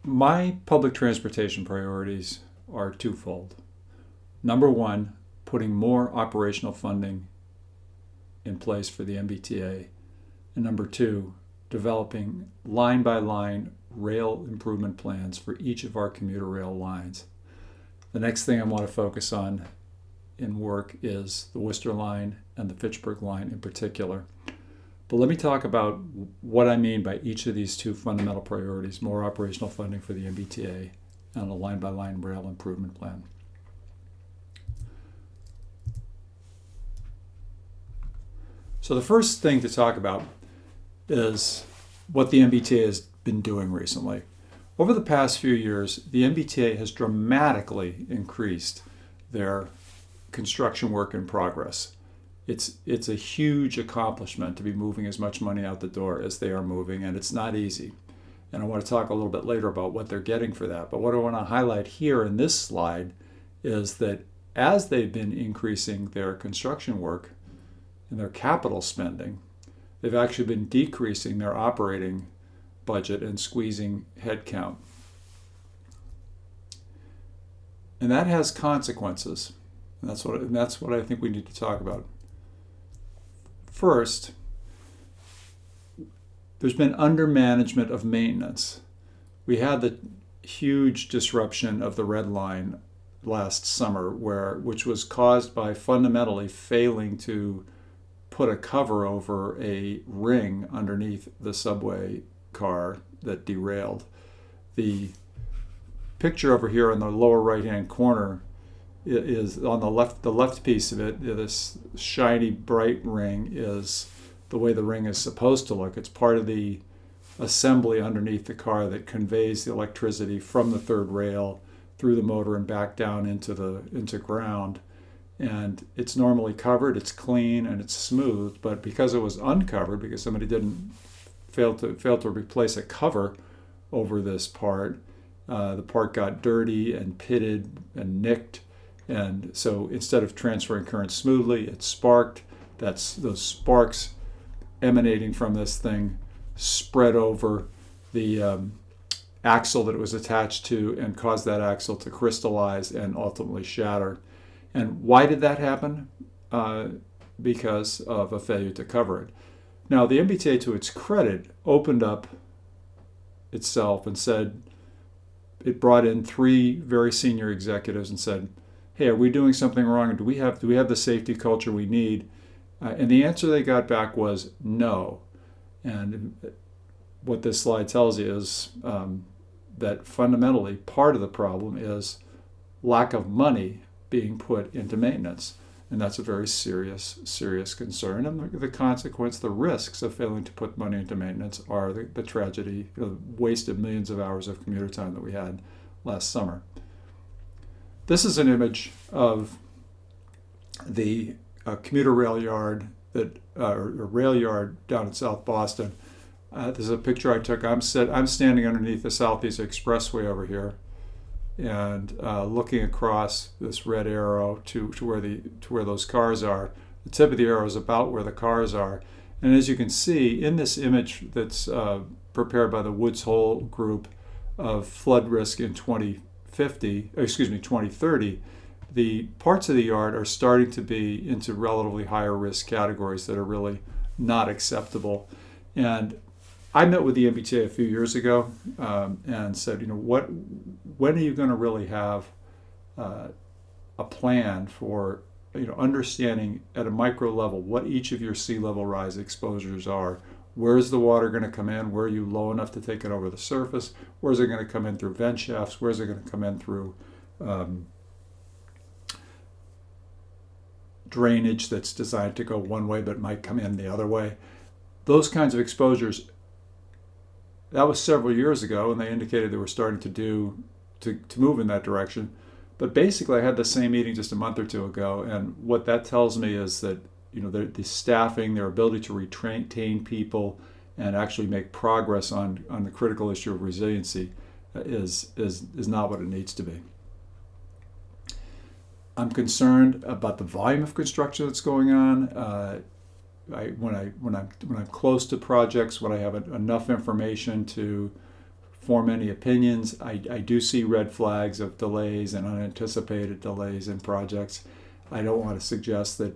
My public transportation priorities are twofold. Number one, putting more operational funding in place for the MBTA. And number two, developing line by line rail improvement plans for each of our commuter rail lines. The next thing I want to focus on in work is the Worcester line and the Fitchburg line in particular. But let me talk about what I mean by each of these two fundamental priorities: more operational funding for the MBTA and a line by line rail improvement plan. So the first thing to talk about is what the MBTA has been doing recently. Over the past few years, the MBTA has dramatically increased their construction work in progress. It's a huge accomplishment to be moving as much money out the door as they are moving, and it's not easy. And I want to talk a little bit later about what they're getting for that. But what I want to highlight here in this slide is that as they've been increasing their construction work and their capital spending, they've actually been decreasing their operating budget and squeezing headcount. And that has consequences. And that's what I think we need to talk about. First, there's been undermanagement of maintenance. We had the huge disruption of the Red Line last summer, which was caused by fundamentally failing to put a cover over a ring underneath the subway car that derailed. The picture over here in the lower right-hand corner is on the left piece of it. This shiny bright ring is the way the ring is supposed to look. It's part of the assembly underneath the car that conveys the electricity from the third rail through the motor and back down into ground. And it's normally covered, it's clean, and it's smooth. But because it was uncovered, because somebody didn't fail to replace a cover over this part, the part got dirty and pitted and nicked. And so instead of transferring current smoothly, it sparked. That's those sparks emanating from this thing spread over the axle that it was attached to and caused that axle to crystallize and ultimately shatter. And why did that happen? Because of a failure to cover it. Now, the MBTA, to its credit, opened up itself and said, it brought in 3 very senior executives and said, hey, are we doing something wrong? And do we have the safety culture we need? And the answer they got back was no. And what this slide tells you is that fundamentally part of the problem is lack of money being put into maintenance. And that's a very serious concern. And the consequence, the risks of failing to put money into maintenance are the tragedy, the wasted millions of hours of commuter time that we had last summer. This is an image of the commuter rail yard or rail yard down in South Boston. This is a picture I took. I'm standing underneath the Southeast Expressway over here, and looking across this red arrow to where those cars are. The tip of the arrow is about where the cars are, and as you can see in this image that's prepared by the Woods Hole group of flood risk in 2030, the parts of the yard are starting to be into relatively higher risk categories that are really not acceptable. And I met with the MBTA a few years ago and said, when are you going to really have a plan for understanding at a micro level what each of your sea level rise exposures are? Where's the water going to come in? Where are you low enough to take it over the surface? Where's it going to come in through vent shafts? Where's it going to come in through drainage that's designed to go one way but might come in the other way? Those kinds of exposures, that was several years ago, and they indicated they were starting to move in that direction. But basically, I had the same meeting just a month or two ago, and what that tells me is that the staffing, their ability to retain people, and actually make progress on the critical issue of resiliency is not what it needs to be. I'm concerned about the volume of construction that's going on. When I'm close to projects, when I have enough information form any opinions. I do see red flags of delays and unanticipated delays in projects. I don't want to suggest that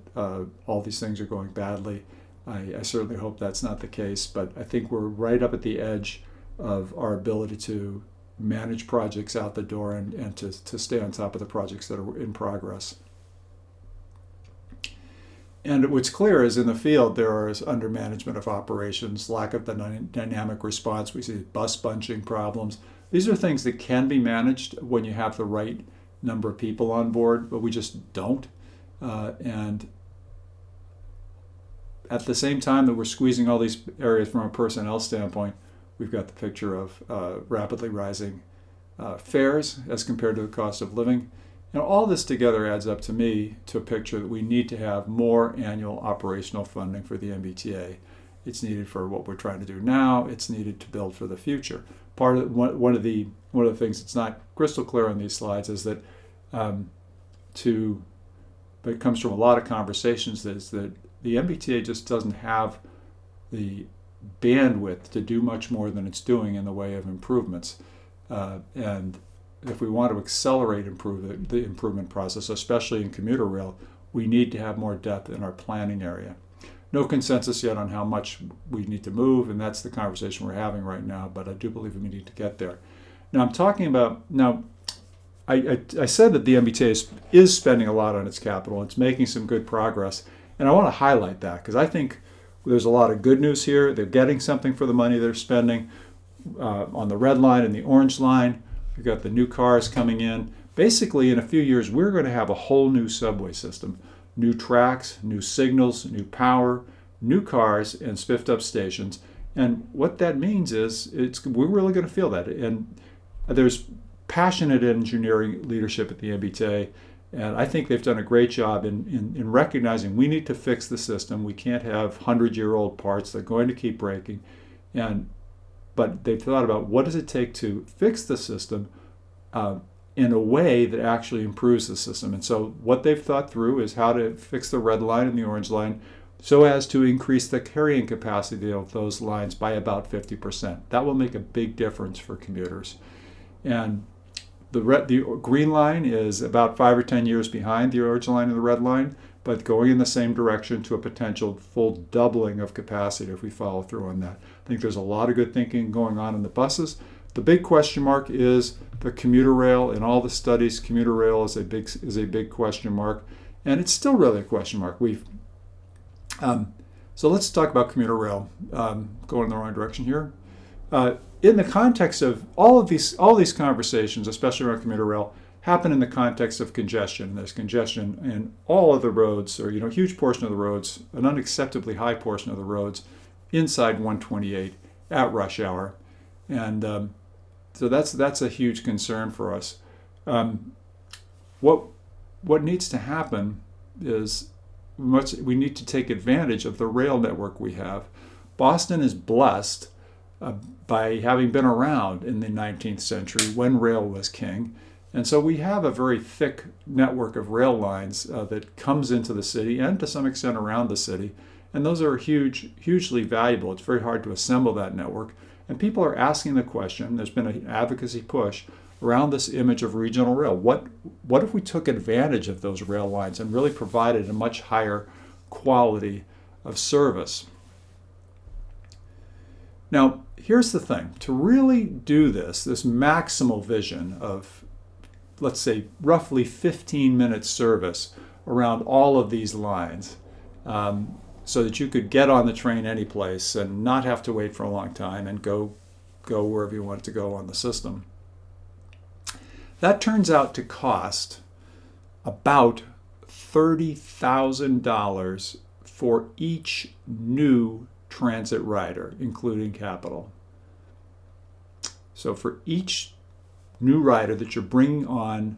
all these things are going badly. I certainly hope that's not the case, but I think we're right up at the edge of our ability to manage projects out the door and to stay on top of the projects that are in progress. And what's clear is in the field there is undermanagement of operations, lack of the dynamic response. We see bus bunching problems. These are things that can be managed when you have the right number of people on board, but we just don't. And at the same time that we're squeezing all these areas from a personnel standpoint, we've got the picture of rapidly rising fares as compared to the cost of living. And all this together adds up to me to a picture that we need to have more annual operational funding for the MBTA. It's needed for what we're trying to do now. It's needed to build for the future. One of the things that's not crystal clear on these slides is that but it comes from a lot of conversations, is that the MBTA just doesn't have the bandwidth to do much more than it's doing in the way of improvements. And if we want to accelerate the improvement process, especially in commuter rail, we need to have more depth in our planning area. No consensus yet on how much we need to move, and that's the conversation we're having right now, but I do believe we need to get there. Now I'm talking about, I said that the MBTA is spending a lot on its capital. It's making some good progress, and I want to highlight that because I think there's a lot of good news here. They're getting something for the money they're spending on the red line and the orange line. We've got the new cars coming in. Basically, in a few years, we're going to have a whole new subway system. New tracks, new signals, new power, new cars, and spiffed up stations. And what that means is we're really going to feel that. And there's passionate engineering leadership at the MBTA, and I think they've done a great job in recognizing we need to fix the system. We can't have 100-year-old parts. They're going to keep breaking. But they've thought about what does it take to fix the system in a way that actually improves the system. And so what they've thought through is how to fix the red line and the orange line so as to increase the carrying capacity of those lines by about 50%. That will make a big difference for commuters. And the green line is about 5 or 10 years behind the orange line and the red line, but going in the same direction to a potential full doubling of capacity if we follow through on that. I think there's a lot of good thinking going on in the buses. The big question mark is the commuter rail. In all the studies, commuter rail is a big question mark, and it's still really a question mark. So let's talk about commuter rail. Going in the wrong direction here. In the context of all these conversations, especially around commuter rail, happen in the context of congestion. There's congestion in all of the roads, or a huge portion of the roads, an unacceptably high portion of the roads inside 128 at rush hour, and so that's a huge concern for us. What needs to happen is we need to take advantage of the rail network we have. Boston is blessed by having been around in the 19th century when rail was king. And so we have a very thick network of rail lines that comes into the city and to some extent around the city. And those are hugely valuable. It's very hard to assemble that network. And people are asking the question, there's been an advocacy push around this image of regional rail. What if we took advantage of those rail lines and really provided a much higher quality of service? Now, here's the thing. To really do this maximal vision of, let's say, roughly 15-minute service around all of these lines, so that you could get on the train any place and not have to wait for a long time and go wherever you want to go on the system. That turns out to cost about $30,000 for each new transit rider, including capital. So for each new rider that you're bringing on,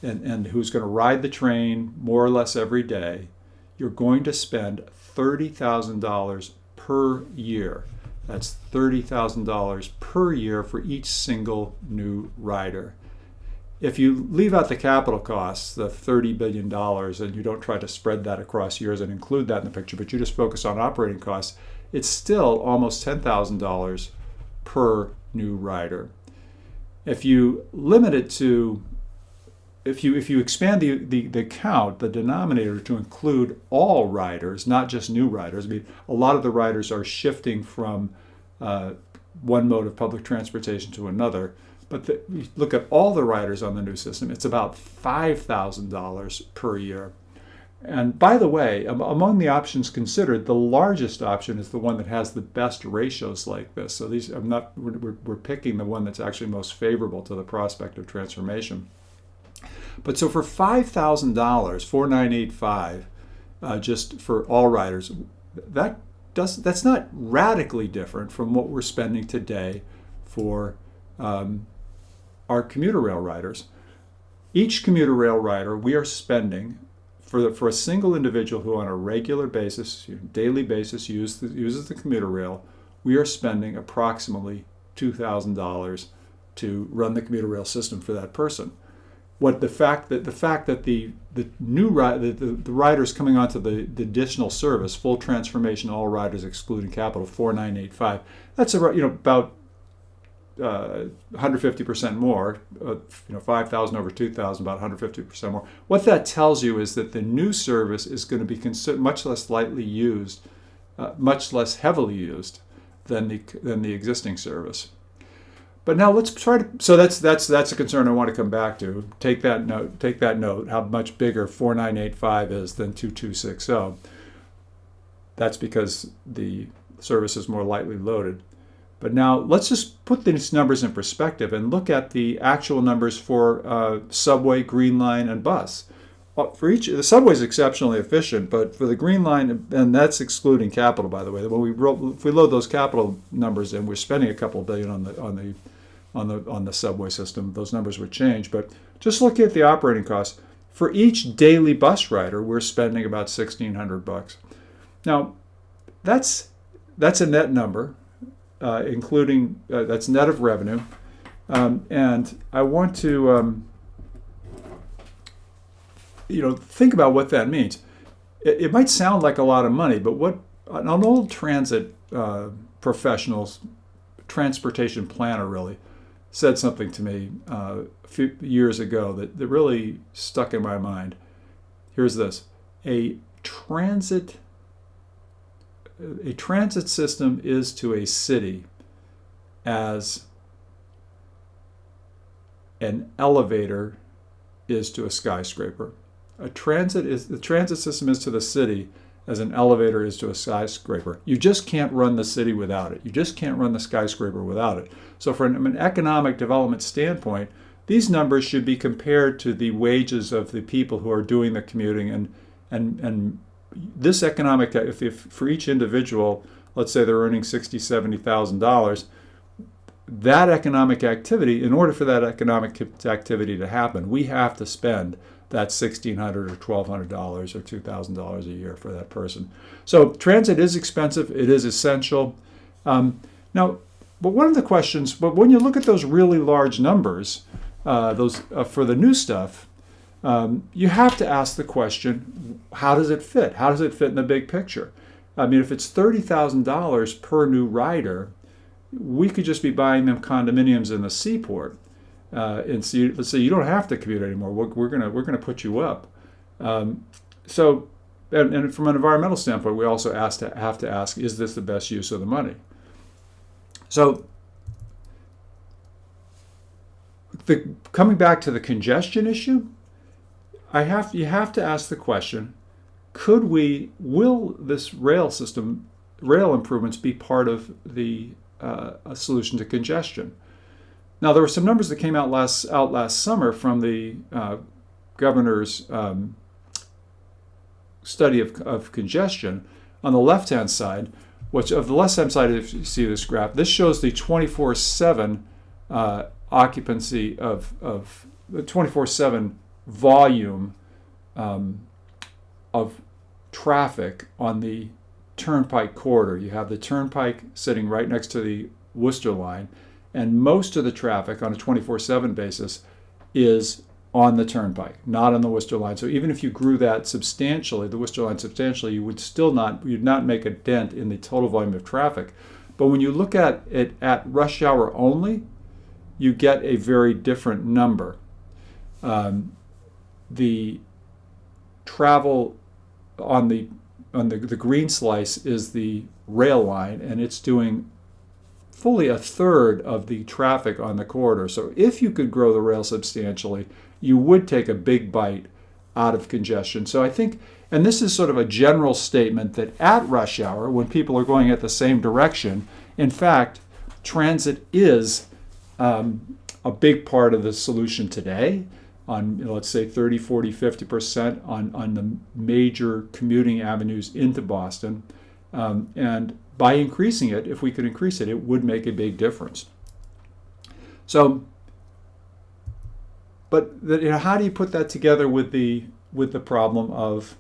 and who's going to ride the train more or less every day, you're going to spend $30,000 per year. That's $30,000 per year for each single new rider. If you leave out the capital costs, the $30 billion, and you don't try to spread that across years and include that in the picture, but you just focus on operating costs, it's still almost $10,000 per new rider. If you limit it to, if you expand the count, the denominator, to include all riders, not just new riders. I mean, a lot of the riders are shifting from one mode of public transportation to another. But you look at all the riders on the new system, it's about $5,000 per year. And by the way, among the options considered, the largest option is the one that has the best ratios like this. So we're picking the one that's actually most favorable to the prospect of transformation. But so for $5,000, $4,985, just for all riders, that's not radically different from what we're spending today for our commuter rail riders. Each commuter rail rider, we are spending for a single individual who on a regular basis, daily basis, uses the commuter rail, we are spending approximately $2,000 to run the commuter rail system for that person. The fact that the riders coming onto the additional service, full transformation, all riders excluding capital, 4,985, that's about 150% more, 5,000 over 2,000, about 150% more. What that tells you is that the new service is going to be much less heavily used than the existing service. But now let's try to. So that's a concern I want to come back to. Take that note. How much bigger 4,985 is than 2,260. That's because the service is more lightly loaded. But now let's just put these numbers in perspective and look at the actual numbers for subway, Green Line, and bus. For each, the subway is exceptionally efficient, but for the Green Line, and that's excluding capital, by the way. If we load those capital numbers in, we're spending a couple billion on the subway system. Those numbers would change, but just look at the operating costs. For each daily bus rider, we're spending about $1,600. Now, that's a net number. Including that's net of revenue, and I want to think about what that means. It might sound like a lot of money, but what an old transit professional's transportation planner really said something to me a few years ago that really stuck in my mind. Here's this: a transit system is to a city as an elevator is to a skyscraper. The transit system is to the city as an elevator is to a skyscraper. You just can't run the city without it. You just can't run the skyscraper without it. So from an economic development standpoint, these numbers should be compared to the wages of the people who are doing the commuting, and this economic, if for each individual, let's say they're earning $60,000, $70,000, that economic activity, in order for that economic activity to happen, we have to spend that $1,600 or $1,200 or $2,000 a year for that person. So transit is expensive. It is essential. Now, but one of the questions, but when you look at those really large numbers, for the new stuff, you have to ask the question, how does it fit? How does it fit in the big picture? I mean, if it's $30,000 per new rider, we could just be buying them condominiums in the seaport. And so let's say you don't have to commute anymore. We're gonna put you up. So, and from an environmental standpoint, we also have to ask, is this the best use of the money? So, coming back to the congestion issue, you have to ask the question: will this rail improvements be part of the a solution to congestion? Now, there were some numbers that came out last summer from the governor's study of congestion. On the left-hand side, if you see this graph, this shows the 24/7 occupancy of the 24/7 volume of traffic on the Turnpike corridor. You have the Turnpike sitting right next to the Worcester line, and most of the traffic on a 24/7 basis is on the turnpike, not on the Worcester line. So even if you grew that substantially, the Worcester line substantially, you'd not make a dent in the total volume of traffic. But when you look at it at rush hour only, you get a very different number. The travel on the green slice is the rail line, and it's doing fully a third of the traffic on the corridor. So if you could grow the rail substantially, you would take a big bite out of congestion. So I think, and this is sort of a general statement, that at rush hour, when people are going at the same direction, in fact, transit is a big part of the solution today on, let's say, 30, 40, 50% on the major commuting avenues into Boston. And by increasing it, if we could increase it, it would make a big difference. So, but how do you put that together with the problem of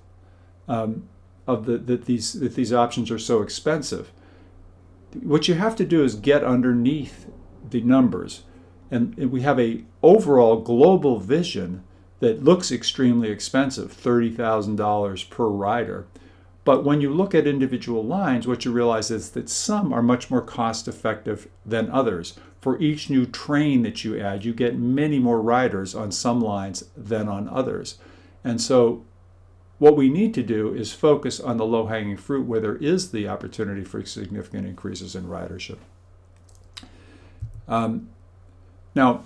that these options are so expensive? What you have to do is get underneath the numbers, and we have a overall global vision that looks extremely expensive, $30,000 per rider. But when you look at individual lines, what you realize is that some are much more cost effective than others. For each new train that you add, you get many more riders on some lines than on others. And so what we need to do is focus on the low-hanging fruit where there is the opportunity for significant increases in ridership. Now,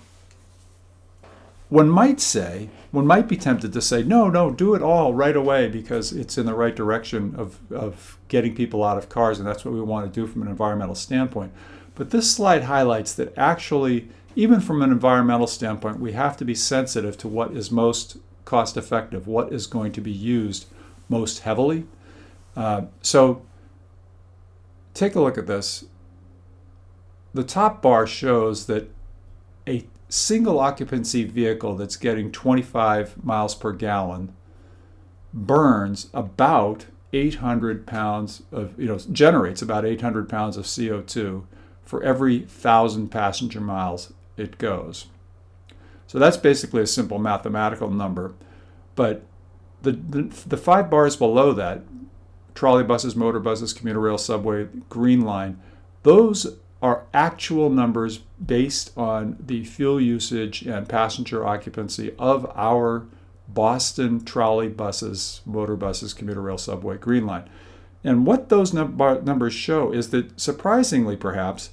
one might be tempted to say, no, do it all right away because it's in the right direction of getting people out of cars, and that's what we want to do from an environmental standpoint. But this slide highlights that actually, even from an environmental standpoint, we have to be sensitive to what is most cost effective, what is going to be used most heavily. So take a look at this. The top bar shows that a single occupancy vehicle that's getting 25 miles per gallon burns about 800 pounds of, generates about 800 pounds of CO2 for every 1,000 passenger miles it goes. So that's basically a simple mathematical number. But the 5 bars below that, trolley buses, motor buses, commuter rail, subway, green line, those are actual numbers based on the fuel usage and passenger occupancy of our Boston trolley buses, motor buses, commuter rail, subway, green line. And what those numbers show is that, surprisingly perhaps,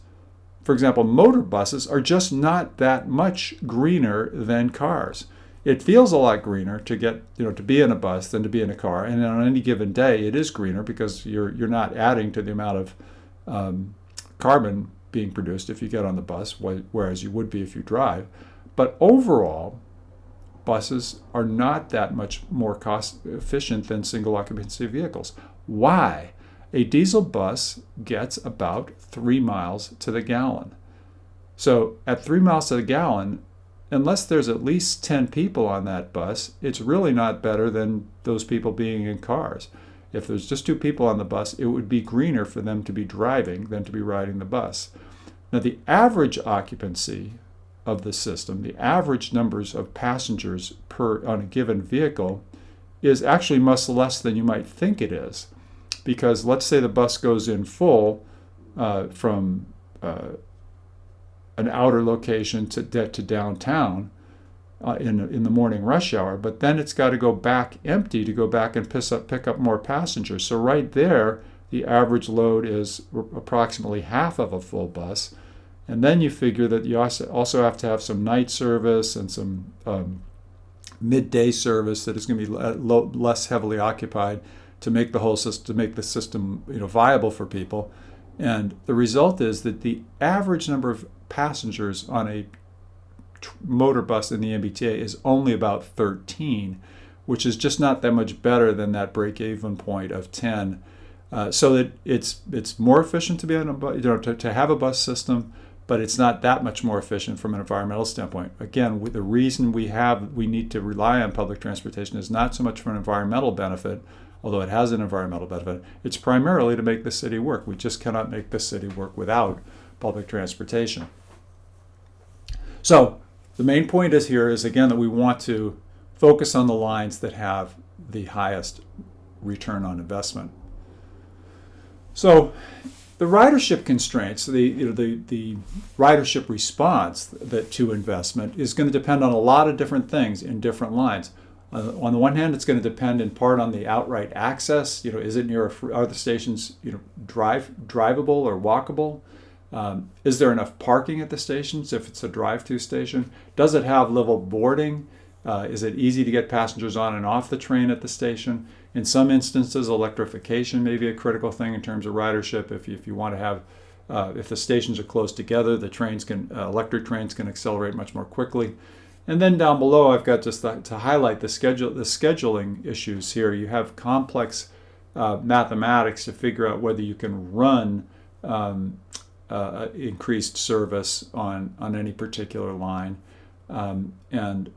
for example, motor buses are just not that much greener than cars. It feels a lot greener to get, to be in a bus than to be in a car. And on any given day, it is greener because you're not adding to the amount of carbon being produced if you get on the bus, whereas you would be if you drive. But overall, buses are not that much more cost efficient than single occupancy vehicles. Why? A diesel bus gets about 3 miles to the gallon. So at 3 miles to the gallon, unless there's at least 10 people on that bus, it's really not better than those people being in cars. If there's just 2 people on the bus, it would be greener for them to be driving than to be riding the bus. Now, the average occupancy of the system, the average numbers of passengers on a given vehicle, is actually much less than you might think it is. Because let's say the bus goes in full from an outer location to downtown in the morning rush hour, but then it's got to go back empty to go back and pick up more passengers. So right there, the average load is approximately half of a full bus. And then you figure that you also have to have some night service and some midday service that is going to be less heavily occupied to make the whole system, to make the system viable for people. And the result is that the average number of passengers on a motor bus in the MBTA is only about 13, which is just not that much better than that break-even point of 10. So that it's more efficient to be on to have a bus system, but it's not that much more efficient from an environmental standpoint. Again, the reason we need to rely on public transportation is not so much for an environmental benefit, although it has an environmental benefit. It's primarily to make the city work. We just cannot make the city work without public transportation. So The main point is here is, again, that we want to focus on the lines that have the highest return on investment. So the ridership constraints, the ridership response to investment is going to depend on a lot of different things in different lines. On the one hand, it's going to depend in part on the outright access. Is it near are the stations drivable or walkable? Is there enough parking at the stations if it's a drive-to station? Does it have level boarding? Is it easy to get passengers on and off the train at the station? In some instances, electrification may be a critical thing in terms of ridership. If you want to have, if the stations are close together, the electric trains can accelerate much more quickly. And then down below, I've got just to highlight the scheduling issues here. You have complex mathematics to figure out whether you can run increased service on any particular line. And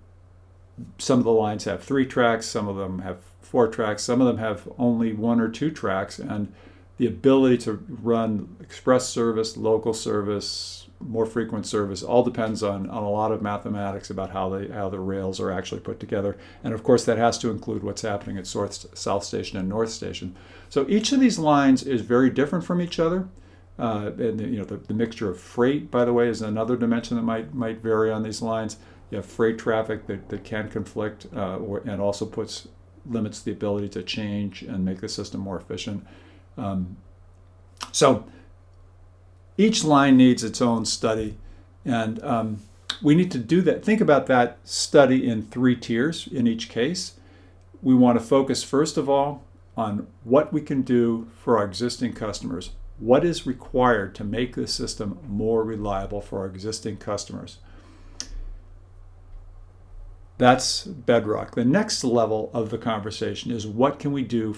some of the lines have 3 tracks, some of them have 4 tracks, some of them have only 1 or 2 tracks, and the ability to run express service, local service, more frequent service, all depends on a lot of mathematics about how the rails are actually put together. And of course, that has to include what's happening at South Station and North Station. So each of these lines is very different from each other. And the mixture of freight, by the way, is another dimension that might vary on these lines. You have freight traffic that can conflict and also limits the ability to change and make the system more efficient. So each line needs its own study, and we need to do that. Think about that study in 3 tiers in each case. We want to focus, first of all, on what we can do for our existing customers. What is required to make the system more reliable for our existing customers? That's bedrock. The next level of the conversation is what can we do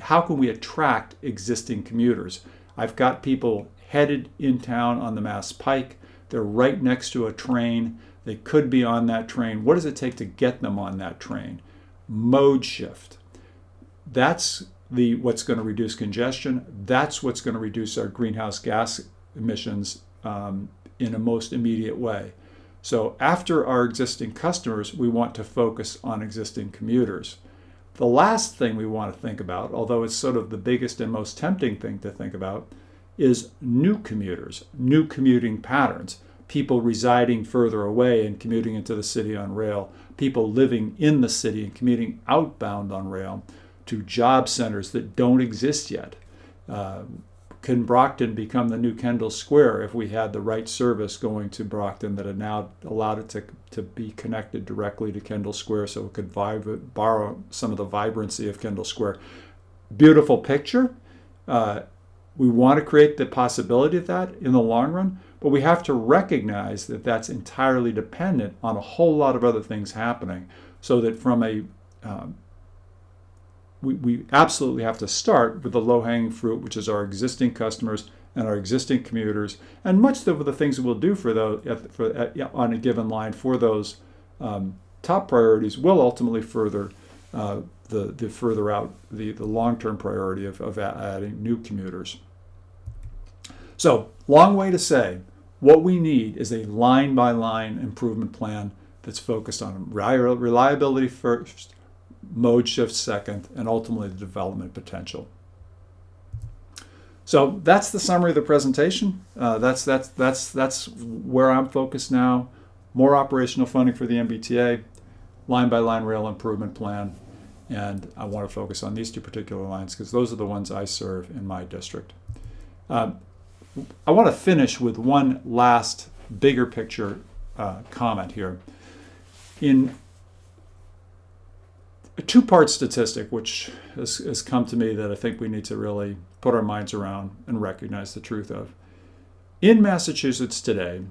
how can we attract existing commuters? I've got people headed in town on the Mass Pike. They're right next to a train. They could be on that train. What does it take to get them on that train? Mode shift. That's what's going to reduce congestion. That's what's going to reduce our greenhouse gas emissions in a most immediate way. So after our existing customers, we want to focus on existing commuters. The last thing we want to think about, although it's sort of the biggest and most tempting thing to think about, is new commuters, new commuting patterns, people residing further away and commuting into the city on rail, people living in the city and commuting outbound on rail to job centers that don't exist yet. Can Brockton become the new Kendall Square if we had the right service going to Brockton that had now allowed it to be connected directly to Kendall Square so it could borrow some of the vibrancy of Kendall Square? Beautiful picture. We want to create the possibility of that in the long run, but we have to recognize that that's entirely dependent on a whole lot of other things happening, so that from we absolutely have to start with the low-hanging fruit, which is our existing customers and our existing commuters, and much of the things that we'll do for those on a given line for those top priorities will ultimately further the long-term priority of adding new commuters. So, long way to say, what we need is a line-by-line improvement plan that's focused on reliability first, mode shift second, and ultimately the development potential. So that's the summary of the presentation. That's where I'm focused now. More operational funding for the MBTA, line-by-line rail improvement plan, and I want to focus on these 2 particular lines because those are the ones I serve in my district. I want to finish with one last bigger picture comment here. In a 2-part statistic, which has come to me that I think we need to really put our minds around and recognize the truth of. In Massachusetts today,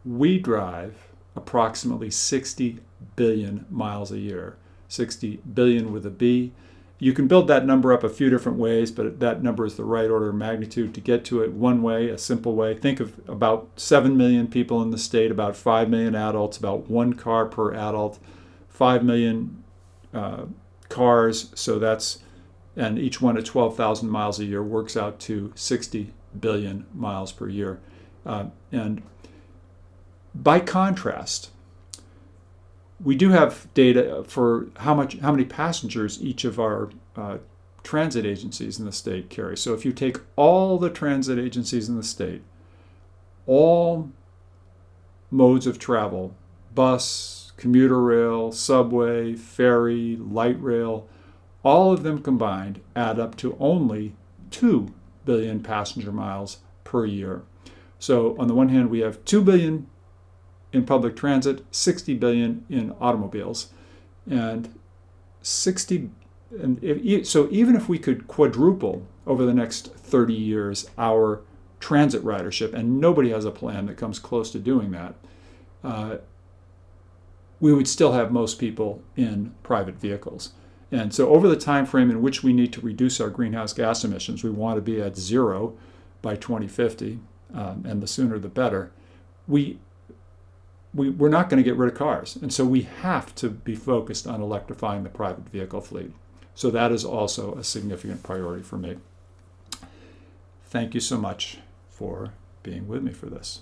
we drive approximately 60 billion miles a year. 60 billion with a B. You can build that number up a few different ways, but that number is the right order of magnitude. To get to it one way, a simple way, think of about 7 million people in the state, about 5 million adults, about 1 car per adult, 5 million cars, and each one at 12,000 miles a year works out to 60 billion miles per year. And By contrast, we do have data for how many passengers each of our transit agencies in the state carry. So if you take all the transit agencies in the state, all modes of travel, bus, commuter rail, subway, ferry, light rail, all of them combined add up to only 2 billion passenger miles per year. So on the one hand, we have 2 billion in public transit, 60 billion in automobiles, and so even if we could quadruple over the next 30 years our transit ridership, and nobody has a plan that comes close to doing that, we would still have most people in private vehicles. And so over the time frame in which we need to reduce our greenhouse gas emissions, we want to be at 0 by 2050, and the sooner the better, we're not going to get rid of cars. And so we have to be focused on electrifying the private vehicle fleet. So that is also a significant priority for me. Thank you so much for being with me for this.